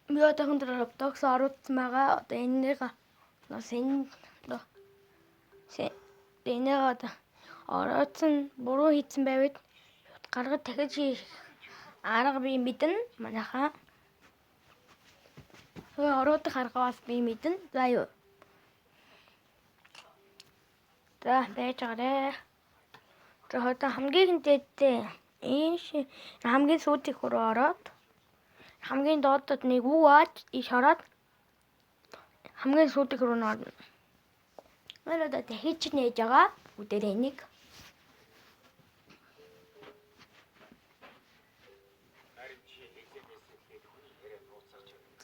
Би одоохон дроптокс оруулсан байгаа. Одоо энийг бас энийг одоо ороодсон буруу хийсэн байвал гаргаж дахиж хийх арга би мэднэ. Манайхаа оруудах арга бас би мэднэ. За юу. За байж байгаарэ. За одоо хамгийн дээдтэй хамгийн сүүлийнх рүү ороод хамгийн доотлоод нэг үү аач иш ороод хамгийн сүүлийнх рүү орно. Одоо дахиж нээж байгаа. Үдэрээ нэг.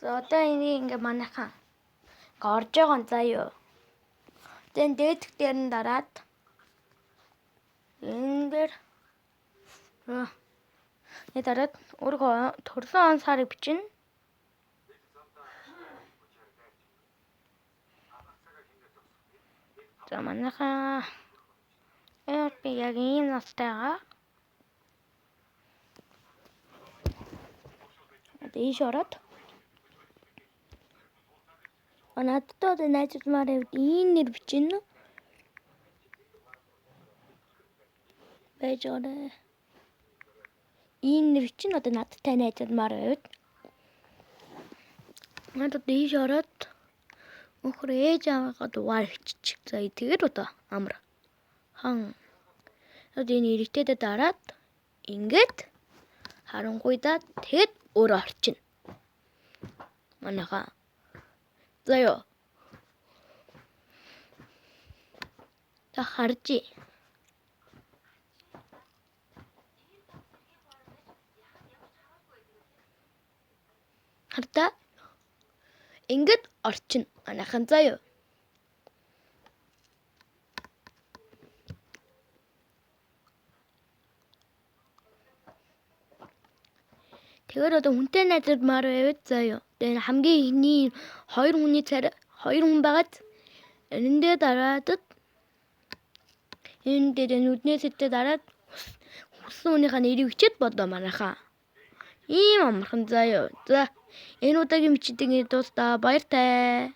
За одоо энийг ингээ манайхаа орж байгаа нь заа юу. Тэн дээдх дээр нь дараад энэ дээр дараад өөрөө төрсөн он сарыг бичнэ. За манайхаа би яг ийм настай байгаа. Одоо ийш ороод надад одоо найзмаар ийм нэр бичнэ. Байж байгаа. Ийм нэр чинь одоо надтай найзмаар байвал надад ийш ороод өхөр ээж аваагаа дугаар биччих. За тэгээд одоо амар хан. Одоо энэ иргэдэд дараад ингээд харангуйдаа тэгэд өөрөө орчин. Манайхаа. За ёо. Та харжи. Харта. Ингээд орчин. Манайхан заа ёо. Тэгэхээр одоо хүнтэй найзмаар байвал заа ёо. Тэгээ хамгийн ихний 2 хүний царай 2 хүн байгаад энэ дээр дараад энэ дээр нүднээс итэ дараад хүссэн хүнийхээ нэрийг бичээд бодоо манайхаа. Ийм амархан заа ёо. За энэ удаагийн бичдэг дуустаа баяртай.